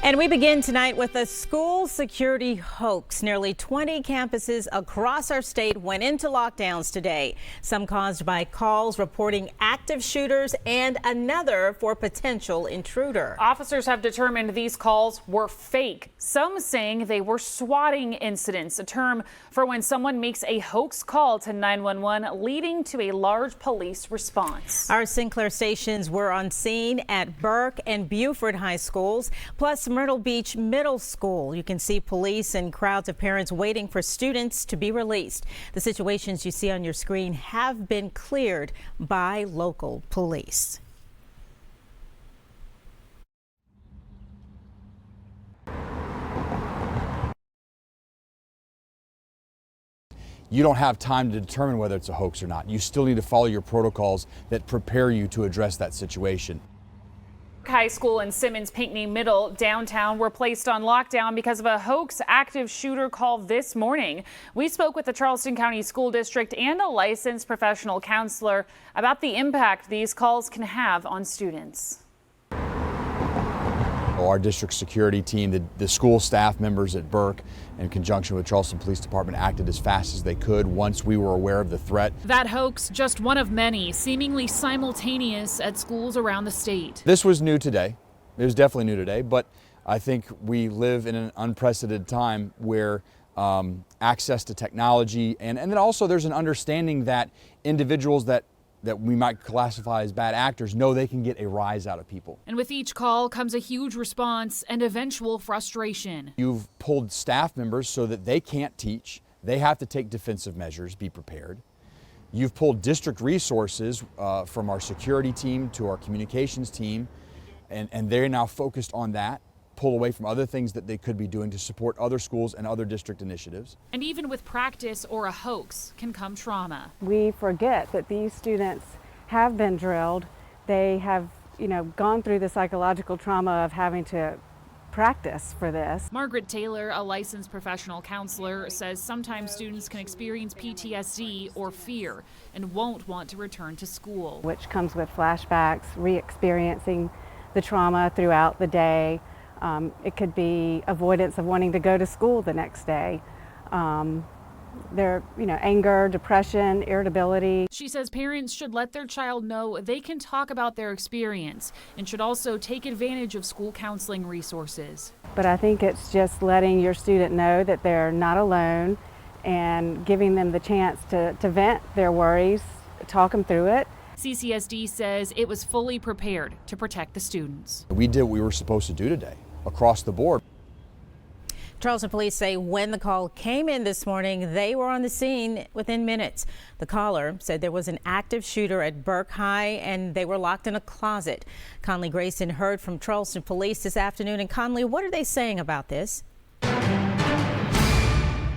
And we begin tonight with a school security hoax. Nearly 20 campuses across our state went into lockdowns today, some caused by calls reporting active shooters and another for potential intruder. Officers have determined these calls were fake, some saying they were swatting incidents, a term for when someone makes a hoax call to 911 leading to a large police response. Our Sinclair stations were on scene at Burke and Buford high schools, plus Myrtle Beach Middle School. You can see police and crowds of parents waiting for students to be released. The situations you see on your screen have been cleared by local police. You don't have time to determine whether it's a hoax or not. You still need to follow your protocols that prepare you to address that situation. High School and Simmons-Pinckney Middle downtown were placed on lockdown because of a hoax active shooter call this morning. We spoke with the Charleston County School District and a licensed professional counselor about the impact these calls can have on students. Our district security team, the school staff members at Burke, in conjunction with Charleston Police Department, acted as fast as they could once we were aware of the threat. That hoax, just one of many, seemingly simultaneous at schools around the state. This was new today. It was definitely new today, but I think we live in an unprecedented time where access to technology and then also there's an understanding that individuals that we might classify as bad actors know they can get a rise out of people. And with each call comes a huge response and eventual frustration. You've pulled staff members so that they can't teach. They have to take defensive measures, be prepared. You've pulled district resources from our security team to our communications team, and they're now focused on that. Pull away from other things that they could be doing to support other schools and other district initiatives. And even with practice or a hoax can come trauma. We forget that these students have been drilled. They have, gone through the psychological trauma of having to practice for this. Margaret Taylor, a licensed professional counselor, says sometimes students can experience PTSD or fear and won't want to return to school. Which comes with flashbacks, re-experiencing the trauma throughout the day. It could be avoidance of wanting to go to school the next day. Anger, depression, irritability. She says parents should let their child know they can talk about their experience and should also take advantage of school counseling resources. But I think it's just letting your student know that they're not alone and giving them the chance to vent their worries, talk them through it. CCSD says it was fully prepared to protect the students. We did what we were supposed to do today, across the board. Charleston police say when the call came in this morning, they were on the scene within minutes. The caller said there was an active shooter at Burke High and they were locked in a closet. Conley Grayson heard from Charleston police this afternoon. And Conley, what are they saying about this?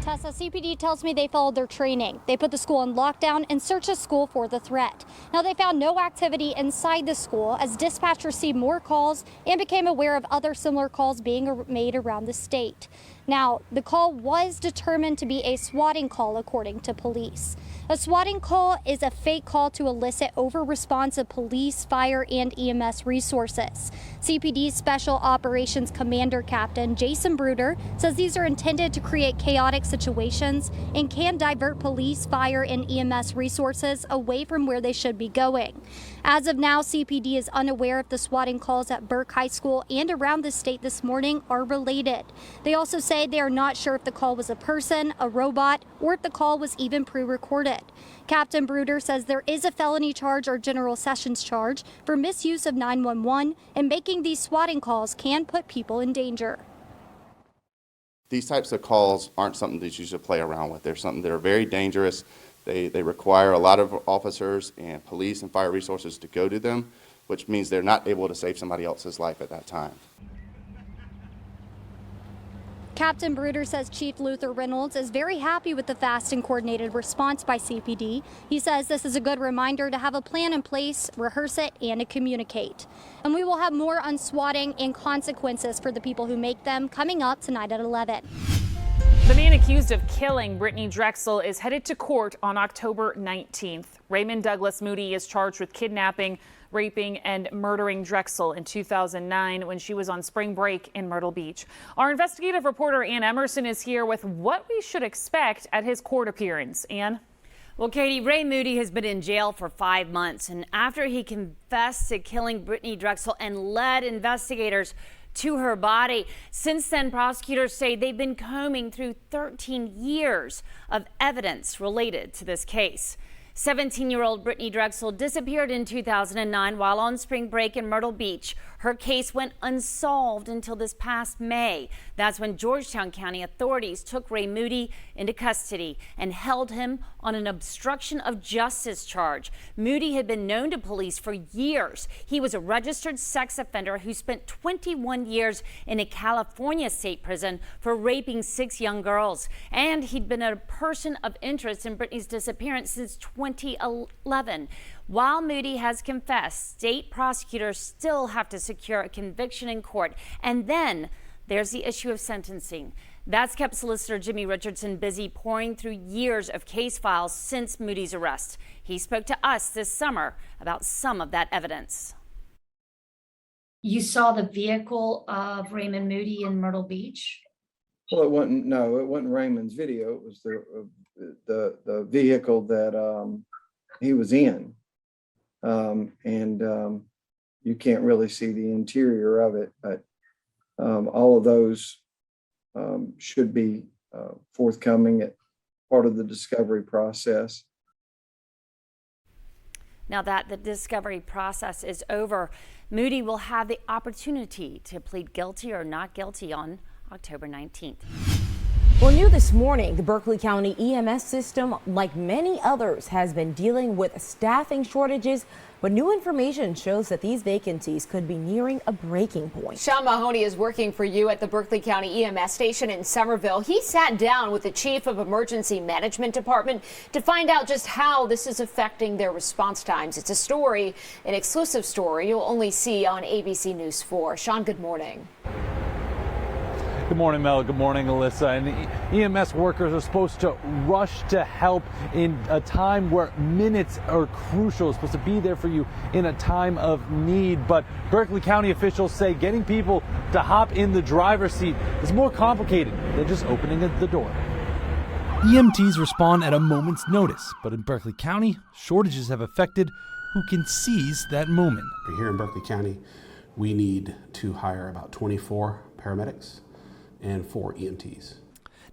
Tessa, CPD tells me they followed their training. They put the school on lockdown and searched the school for the threat. Now, they found no activity inside the school as dispatch received more calls and became aware of other similar calls being made around the state. Now, the call was determined to be a swatting call, according to police. A swatting call is a fake call to elicit over-response of police, fire, and EMS resources. CPD's Special Operations Commander Captain Jason Bruder says these are intended to create chaotic situations and can divert police, fire, and EMS resources away from where they should be going. As of now, CPD is unaware if the swatting calls at Burke High School and around the state this morning are related. They also say they are not sure if the call was a person, a robot, or if the call was even pre-recorded. Captain Bruder says there is a felony charge or general sessions charge for misuse of 911, and making these swatting calls can put people in danger. These types of calls aren't something that you should play around with. They're something that are very dangerous. They require a lot of officers and police and fire resources to go to them, which means they're not able to save somebody else's life at that time. Captain Bruder says Chief Luther Reynolds is very happy with the fast and coordinated response by CPD. He says this is a good reminder to have a plan in place, rehearse it, and to communicate. And we will have more on swatting and consequences for the people who make them coming up tonight at 11. The man accused of killing Brittanee Drexel is headed to court on October 19th. Raymond Douglas Moody is charged with kidnapping, raping and murdering Drexel in 2009 when she was on spring break in Myrtle Beach. Our investigative reporter Ann Emerson is here with what we should expect at his court appearance. Ann? Well, Katie, Ray Moody has been in jail for 5 months, and after he confessed to killing Brittanee Drexel and led investigators to her body. Since then, prosecutors say they've been combing through 13 years of evidence related to this case. 17-year-old Brittanee Drexel disappeared in 2009 while on spring break in Myrtle Beach. Her case went unsolved until this past May. That's when Georgetown County authorities took Ray Moody into custody and held him on an obstruction of justice charge. Moody had been known to police for years. He was a registered sex offender who spent 21 years in a California state prison for raping 6 young girls. And he'd been a person of interest in Brittanee's disappearance since 2011. While Moody has confessed, state prosecutors still have to secure a conviction in court. And then there's the issue of sentencing. That's kept Solicitor Jimmy Richardson busy pouring through years of case files since Moody's arrest. He spoke to us this summer about some of that evidence. You saw the vehicle of Raymond Moody in Myrtle Beach? Well, it wasn't Raymond's video. It was the vehicle that he was in. You can't really see the interior of it, but all of those should be forthcoming at part of the discovery process. Now that the discovery process is over, Moody will have the opportunity to plead guilty or not guilty on October 19th. Well, new this morning, the Berkeley County EMS system, like many others, has been dealing with staffing shortages, but new information shows that these vacancies could be nearing a breaking point. Sean Mahoney is working for you at the Berkeley County EMS station in Somerville. He sat down with the chief of emergency management department to find out just how this is affecting their response times. It's a story, an exclusive story you'll only see on ABC News 4. Sean, good morning. Good morning, Mel. Good morning, Alyssa. And EMS workers are supposed to rush to help in a time where minutes are crucial. It's supposed to be there for you in a time of need. But Berkeley County officials say getting people to hop in the driver's seat is more complicated than just opening the door. EMTs respond at a moment's notice, but in Berkeley County, shortages have affected who can seize that moment. Here in Berkeley County, we need to hire about 24 paramedics and 4 EMTs.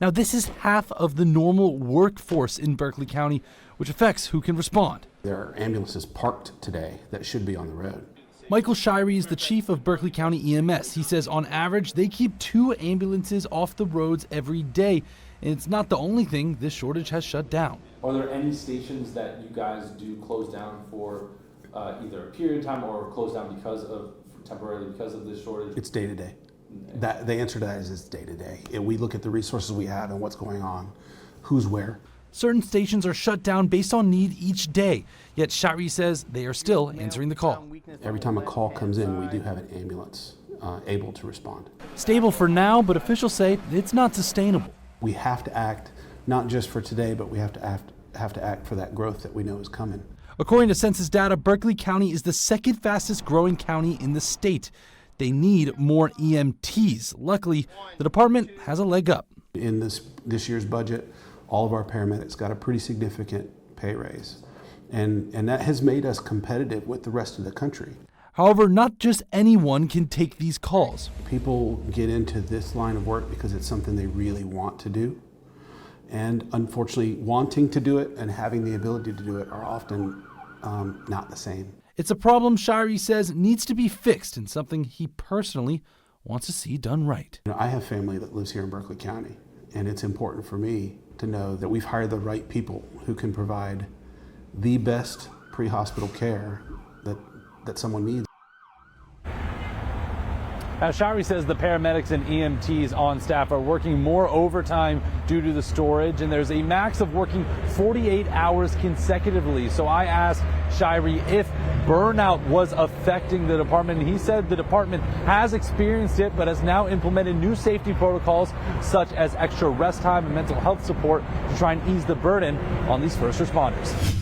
Now, this is half of the normal workforce in Berkeley County, which affects who can respond. There are ambulances parked today that should be on the road. Michael Shirey is the chief of Berkeley County EMS. He says on average, they keep 2 ambulances off the roads every day. And it's not the only thing this shortage has shut down. Are there any stations that you guys do close down for either a period of time or close down temporarily because of this shortage? It's day to day. The answer to that is it's day to day. And we look at the resources we have and what's going on, who's where. Certain stations are shut down based on need each day, yet Shirey says they are still answering the call. Every time a call comes in, we do have an ambulance able to respond. Stable for now, but officials say it's not sustainable. We have to act not just for today, but we have to act for that growth that we know is coming. According to census data, Berkeley County is the second fastest growing county in the state. They need more EMTs. Luckily, the department has a leg up. In this year's budget, all of our paramedics got a pretty significant pay raise. And that has made us competitive with the rest of the country. However, not just anyone can take these calls. People get into this line of work because it's something they really want to do. And unfortunately, wanting to do it and having the ability to do it are often not the same. It's a problem Shirey says needs to be fixed and something he personally wants to see done right. I have family that lives here in Berkeley County, and it's important for me to know that we've hired the right people who can provide the best pre-hospital care that someone needs. Now, Shirey says the paramedics and EMTs on staff are working more overtime due to the storage, and there's a max of working 48 hours consecutively. So I asked Shirey if burnout was affecting the department, and he said the department has experienced it, but has now implemented new safety protocols such as extra rest time and mental health support to try and ease the burden on these first responders.